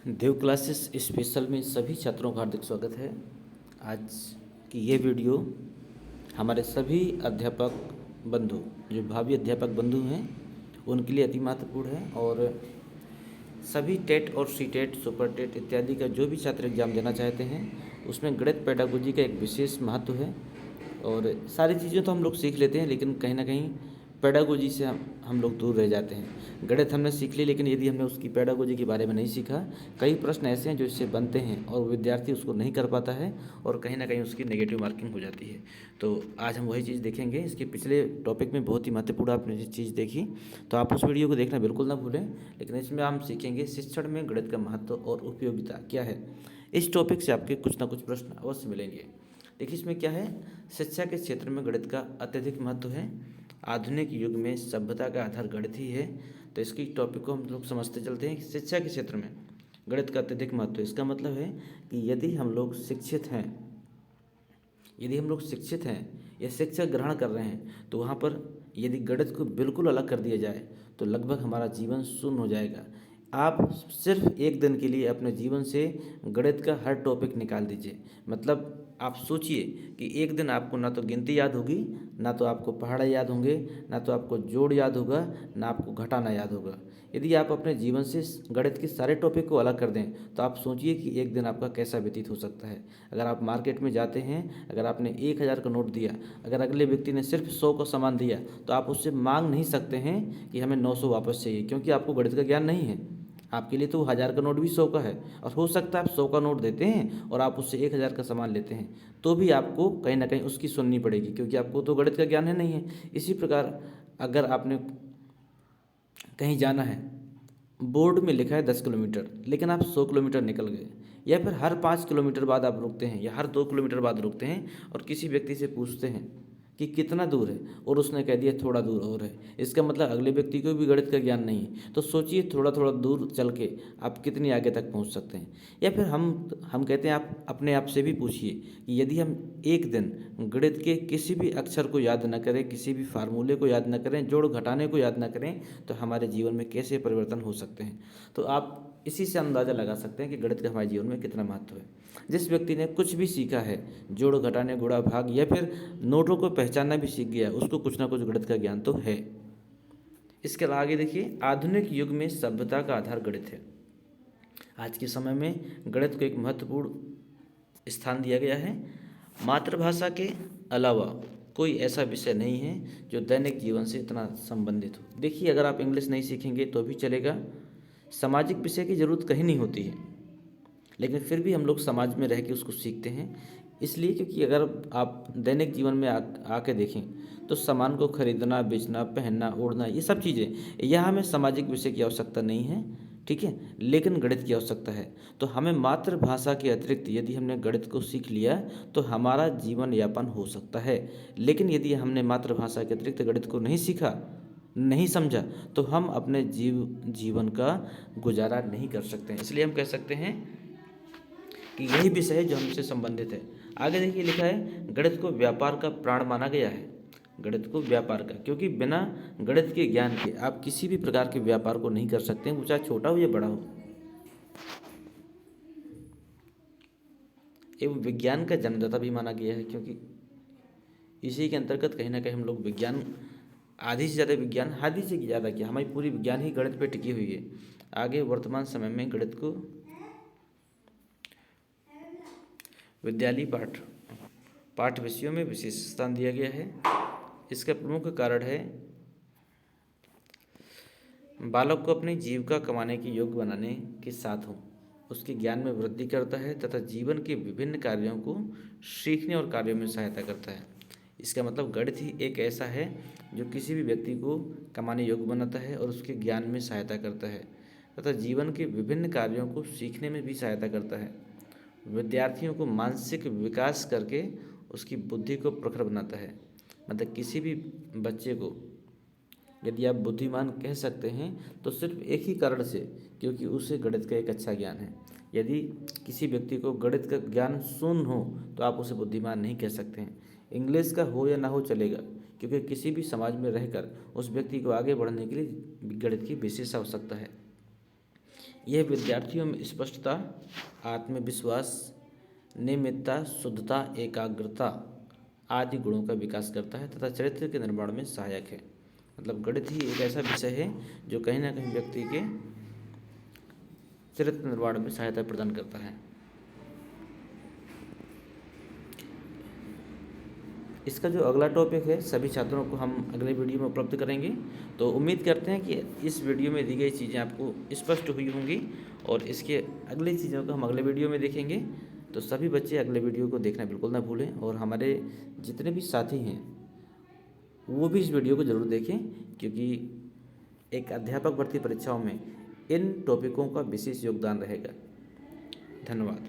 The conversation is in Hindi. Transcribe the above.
देव क्लासेस स्पेशल में सभी छात्रों का हार्दिक स्वागत है। आज की ये वीडियो हमारे सभी अध्यापक बंधु, जो भावी अध्यापक बंधु हैं, उनके लिए अति महत्वपूर्ण है। और सभी टेट और सी टेट, सुपर टेट इत्यादि का जो भी छात्र एग्जाम देना चाहते हैं, उसमें गणित पेडागोजी का एक विशेष महत्व है। और सारी चीज़ें तो हम लोग सीख लेते हैं, लेकिन कहीं ना कहीं पेडागोजी से हम लोग दूर रह जाते हैं। गणित हमने सीख ली, लेकिन यदि हमने उसकी पेडागोजी के बारे में नहीं सीखा, कई प्रश्न ऐसे हैं जो इससे बनते हैं और विद्यार्थी उसको नहीं कर पाता है और कहीं ना कहीं उसकी नेगेटिव मार्किंग हो जाती है। तो आज हम वही चीज़ देखेंगे। इसके पिछले टॉपिक में बहुत ही महत्वपूर्ण आपने जो चीज़ देखी, तो आप उस वीडियो को देखना बिल्कुल ना भूलें। लेकिन इसमें हम सीखेंगे शिक्षण में गणित का महत्व और उपयोगिता क्या है। इस टॉपिक से आपके कुछ ना कुछ प्रश्न अवश्य मिलेंगे। देखिए इसमें क्या है, शिक्षा के क्षेत्र में गणित का अत्यधिक महत्व है। आधुनिक युग में सभ्यता का आधार गणित ही है। तो इसकी टॉपिक को हम लोग समझते चलते हैं कि शिक्षा के क्षेत्र में गणित का अत्यधिक महत्व। इसका मतलब है कि यदि हम लोग शिक्षित हैं या शिक्षा ग्रहण कर रहे हैं, तो वहाँ पर यदि गणित को बिल्कुल अलग कर दिया जाए तो लगभग हमारा जीवन शून्य हो जाएगा। आप सिर्फ एक दिन के लिए अपने जीवन से गणित का हर टॉपिक निकाल दीजिए। मतलब आप सोचिए कि एक दिन आपको ना तो गिनती याद होगी, ना तो आपको पहाड़ा याद होंगे, ना तो आपको जोड़ याद होगा, ना आपको घटाना याद होगा। यदि आप अपने जीवन से गणित के सारे टॉपिक को अलग कर दें, तो आप सोचिए कि एक दिन आपका कैसा व्यतीत हो सकता है। अगर आप मार्केट में जाते हैं, अगर आपने 1,000 का नोट दिया, अगर अगले व्यक्ति ने सिर्फ 100 का सामान दिया, तो आप उससे मांग नहीं सकते हैं कि हमें 900 वापस चाहिए, क्योंकि आपको गणित का ज्ञान नहीं है। आपके लिए तो 1,000 का नोट भी 100 का है, और हो सकता है आप 100 का नोट देते हैं और आप उससे 1,000 का सामान लेते हैं, तो भी आपको कहीं ना कहीं उसकी सुननी पड़ेगी, क्योंकि आपको तो गणित का ज्ञान है नहीं है। इसी प्रकार अगर आपने कहीं जाना है, बोर्ड में लिखा है 10 किलोमीटर, लेकिन आप 100 किलोमीटर निकल गए, या फिर हर 5 किलोमीटर बाद आप रुकते हैं या हर 2 किलोमीटर बाद रुकते हैं और किसी व्यक्ति से पूछते हैं कि कितना दूर है, और उसने कह दिया थोड़ा दूर और है, इसका मतलब अगले व्यक्ति को भी गणित का ज्ञान नहीं है। तो सोचिए थोड़ा थोड़ा दूर चल के आप कितनी आगे तक पहुंच सकते हैं। या फिर हम कहते हैं, आप अपने आप से भी पूछिए कि यदि हम एक दिन गणित के किसी भी अक्षर को याद न करें, किसी भी फार्मूले को याद न करें, जोड़ घटाने को याद न करें, तो हमारे जीवन में कैसे परिवर्तन हो सकते हैं। तो आप इसी से अंदाज़ा लगा सकते हैं कि गणित का हमारे जीवन में कितना महत्व है। जिस व्यक्ति ने कुछ भी सीखा है, जोड़ घटाने गुणा भाग या फिर नोटों को पहचानना भी सीख गया, उसको कुछ ना कुछ गणित का ज्ञान तो है। इसके आगे देखिए, आधुनिक युग में सभ्यता का आधार गणित है। आज के समय में गणित को एक महत्वपूर्ण स्थान दिया गया है। मातृभाषा के अलावा कोई ऐसा विषय नहीं है जो दैनिक जीवन से इतना संबंधित हो। देखिए अगर आप इंग्लिश नहीं सीखेंगे तो भी चलेगा, सामाजिक विषय की ज़रूरत कहीं नहीं होती है, लेकिन फिर भी हम लोग समाज में रह के उसको सीखते हैं। इसलिए क्योंकि अगर आप दैनिक जीवन में आके देखें, तो सामान को खरीदना, बेचना, पहनना, ओढ़ना, ये सब चीज़ें, यहाँ हमें सामाजिक विषय की आवश्यकता नहीं है, ठीक है, लेकिन गणित की आवश्यकता है। तो हमें मातृभाषा के अतिरिक्त यदि हमने गणित को सीख लिया, तो हमारा जीवन यापन हो सकता है। लेकिन यदि हमने मातृभाषा के अतिरिक्त गणित को नहीं सीखा, नहीं समझा, तो हम अपने जीवन का गुजारा नहीं कर सकते हैं। इसलिए हम कह सकते हैं कि यही विषय है जो हमसे संबंधित है। आगे देखिए लिखा है, गणित को व्यापार का प्राण माना गया है। गणित को व्यापार का, क्योंकि बिना गणित के ज्ञान के आप किसी भी प्रकार के व्यापार को नहीं कर सकते हैं, वो चाहे छोटा हो या बड़ा हो। एवं विज्ञान का जन्मदाता भी माना गया है, क्योंकि इसी के अंतर्गत कहीं ना कहीं हम लोग विज्ञान, आधी से ज़्यादा विज्ञान, आधी से ज़्यादा क्या, हमारी पूरी विज्ञान ही गणित पे टिकी हुई है। आगे वर्तमान समय में गणित को विद्यालय पाठ विषयों में विशेष स्थान दिया गया है। इसका प्रमुख कारण है बालक को अपनी जीविका कमाने के योग्य बनाने के साथ हो उसके ज्ञान में वृद्धि करता है तथा जीवन के विभिन्न कार्यों को सीखने और कार्यों में सहायता करता है। इसका मतलब गणित ही एक ऐसा है जो किसी भी व्यक्ति को कमाने योग्य बनाता है और उसके ज्ञान में सहायता करता है तथा जीवन के विभिन्न कार्यों को सीखने में भी सहायता करता है। विद्यार्थियों को मानसिक विकास करके उसकी बुद्धि को प्रखर बनाता है। मतलब किसी भी बच्चे को यदि आप बुद्धिमान कह सकते हैं, तो सिर्फ एक ही कारण से, क्योंकि उसे गणित का एक अच्छा ज्ञान है। यदि किसी व्यक्ति को गणित का ज्ञान शून्य हो, तो आप उसे बुद्धिमान नहीं कह सकते हैं। इंग्लिश का हो या ना हो चलेगा, क्योंकि किसी भी समाज में रहकर उस व्यक्ति को आगे बढ़ने के लिए गणित की विशेष आवश्यकता है। यह विद्यार्थियों में स्पष्टता, आत्मविश्वास, नियमितता, शुद्धता, एकाग्रता आदि गुणों का विकास करता है तथा चरित्र के निर्माण में सहायक है। मतलब गणित ही एक ऐसा विषय है जो कहीं ना कहीं व्यक्ति के चरित्र निर्माण में सहायता प्रदान करता है। इसका जो अगला टॉपिक है सभी छात्रों को हम अगले वीडियो में उपलब्ध करेंगे। तो उम्मीद करते हैं कि इस वीडियो में दी गई चीज़ें आपको स्पष्ट हुई होंगी और इसके अगली चीज़ों को हम अगले वीडियो में देखेंगे। तो सभी बच्चे अगले वीडियो को देखना बिल्कुल ना भूलें और हमारे जितने भी साथी हैं वो भी इस वीडियो को ज़रूर देखें, क्योंकि एक अध्यापक भर्ती परीक्षाओं में इन टॉपिकों का विशेष योगदान रहेगा। धन्यवाद।